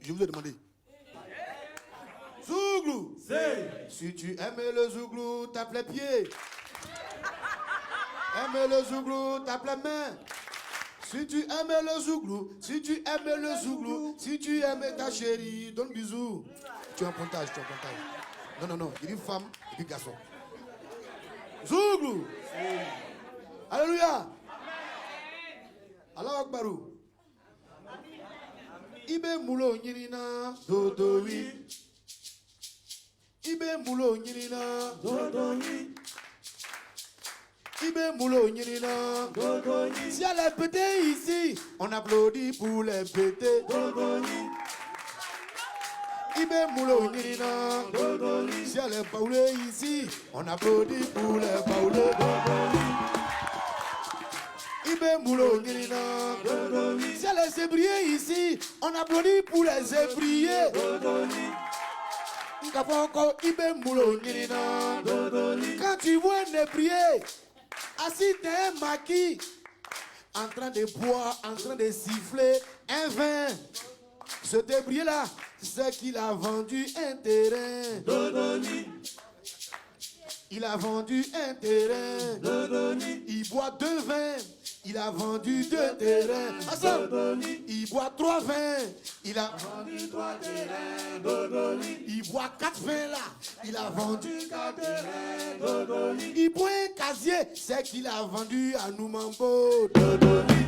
Je vous ai demandé. Zouglou. Si tu aimes le zouglou, tape les pieds. Aime le zouglou, tape les mains. Si tu aimes le zouglou, si tu aimes le zouglou, si tu aimes ta chérie, donne bisous. Tu es en pontage, tu es en pontage. Non. Il dit femme et puis garçon. Zouglou. Alléluia. Allah Akbarou. Ibe mulo nyirina dodowi. Ibe mulo nyirina dodowi. Ibe mulo nyirina dodowi. Si elle est pétée ici, on applaudit pour les pétés. Dodowi. Ibe mulo nyirina dodowi. Si elle est baoulée ici, on applaudit pour les baoulés. Dodowi. Ibe mulo nyirina dodowi. Si elle est zébriée ici, on applaudit pour les zébriés. Dodowi. Quand tu vois un ébrié assis dans un maquis, en train de boire, en train de siffler un vin, ce débrié là, c'est qu'il a vendu un terrain. Dodoni. Il a vendu un terrain. Dodoni. Il boit 2 vins. Il a vendu 2 terrains. Dodoni. Il boit 3 vins. Il a vendu 3 terrains. Dodoni. Il boit 4 vins là. Il a vendu 4 terrains. Dodoni. Il boit un casier. C'est qu'il a vendu à Noumambo. Dodoni.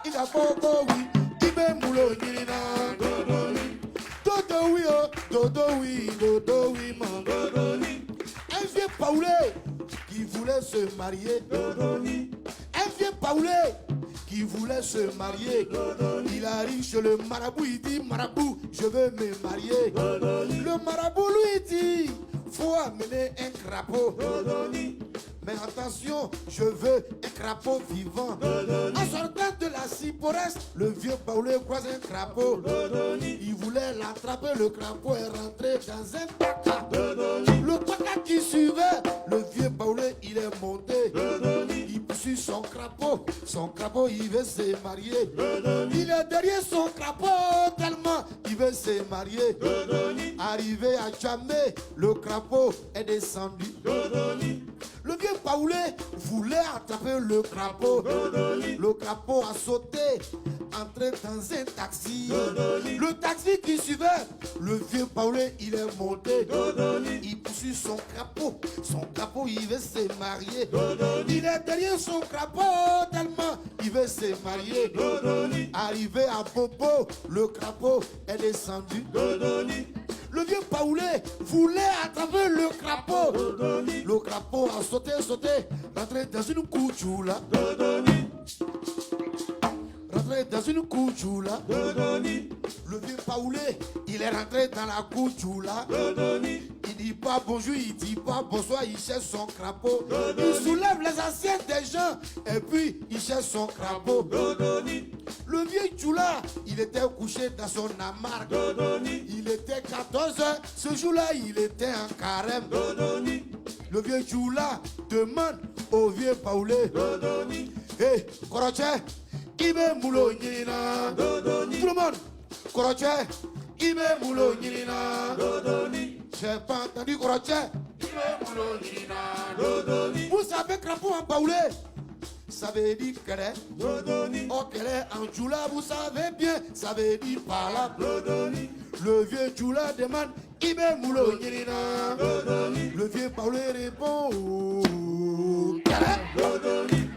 Il a beaucoup, oui. Il veut moulo, Dodoni. Dodo oui, oh. Dodo oui, man. Dodoni. Un vieux Paulé qui voulait se marier. Dodoni. Un vieux Paulé qui voulait se marier. Dodoni. Il arrive chez le marabout, il dit marabout, je veux me marier. Dodoni. Le marabout lui dit, faut amener un crapaud. Dodoni. Mais attention, je veux un crapaud vivant. Dodoni. En sortant de la cypresse, le vieux Paulé croise un crapaud. Dodoni. Il voulait l'attraper, le crapaud est rentré dans un paca. Dodoni. Le paca qui suivait, le vieux Paulé, il est monté. Dodoni. Il poursuit son crapaud, il veut se marier. Dodoni. Il est derrière son crapaud tellement il veut se marier. Dodoni. Arrivé à Djamé, le crapaud est descendu. Dodoni. Le vieux Paulé voulait attraper le crapaud. Dodoni. Le crapaud a sauté, entré dans un taxi. Dodoni. Le taxi qui suivait, le vieux Paulé, il est monté. Dodoni. Il poursuit son crapaud. Son crapaud, il veut se marier. Dodoni. Il est derrière son crapaud tellement il veut se marier. Dodoni. Arrivé à Bobo, le crapaud est descendu. Dodoni. Le vieux Paulé voulait attraper le crapaud. Dodoni. Le crapaud a sauté, rentré dans une couchoula. Dodoni. Rentré dans une couchoula. Dodoni. Le vieux Paulé, il est rentré dans la couchoula. Dodoni. Il dit pas bonjour, il dit pas bonsoir, il cherche son crapaud. Dodoni. Il soulève les assiettes des gens et puis il cherche son crapaud. Dodoni. Le vieux Tchoula, il était couché dans son amarre. Dodoni. Il était 14h, ce jour-là il était en carême. Dodoni. Le vieux Tchoula demande au vieux Paulé. Dodoni. Hé, Koroche, Ibe Moulo Nina. Dodoni. Tout le monde, Koroche, Ibe Moulo Nina. Dodoni. J'ai pas entendu Koroche. Ibe Moulo Nina. Dodoni. Vous savez crapaud en Paulé? Ça veut dire qu'elle est Dodoni. Oh, qu'elle est en Tchoula, vous savez bien. Ça veut dire par là. Dodoni. Le vieux Tchoula demande Ibe Moulo Nina. Dodoni. Le vieux Paulé répond qu'elle est Dodoni.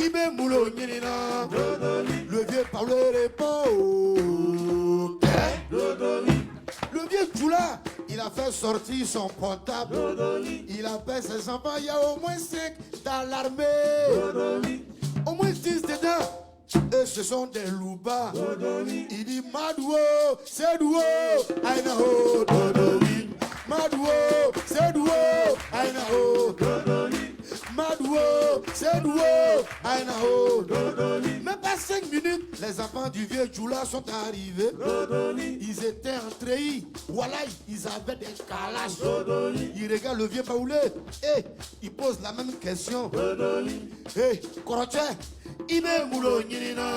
Ibe Moulo Nina. Dodoni. Le vieux Paulé répond qu'elle est Dodoni. Le vieux Tchoula, il a fait sortir son portable. Dodoni. Il appelle ses enfants, il y a au moins 5 dans l'armée. Dodoni. Au moins 10 dedans. Et ce sont des loupas. Dodoni. Il dit Madouo, c'est douo, Aïnao, Dodoni. Madouo, c'est douo, Aïnao, Dodoni. Madouo, c'est douo, Aïnao, Dodoni. Même pas 5 minutes, les enfants du vieux Tchoula sont arrivés. Dodoni. Ils étaient en treillis. Voilà, ils avaient des calages. Dodoni. Ils regardent le vieux Paulé et ils posent la même question. Dodoni. Hé, Koroche, Ibe Moulo Nina.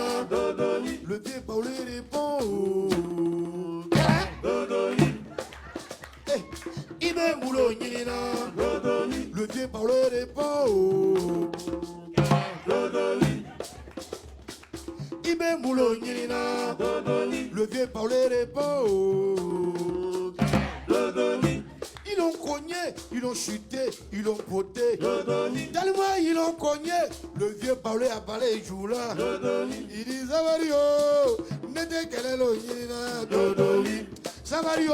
Le vieux Paulé répond. Ibe Moulo Nina. Le vieux Paulé répond. Ibe Moulo Nina. Le vieux Paulé répond. Ils l'ont cogné, ils l'ont chuté, ils l'ont poté. Tellement ils l'ont cogné, le vieux Paulé a parlé et joue là. Il dit Savario, n'était qu'elle est l'ognina. Savario,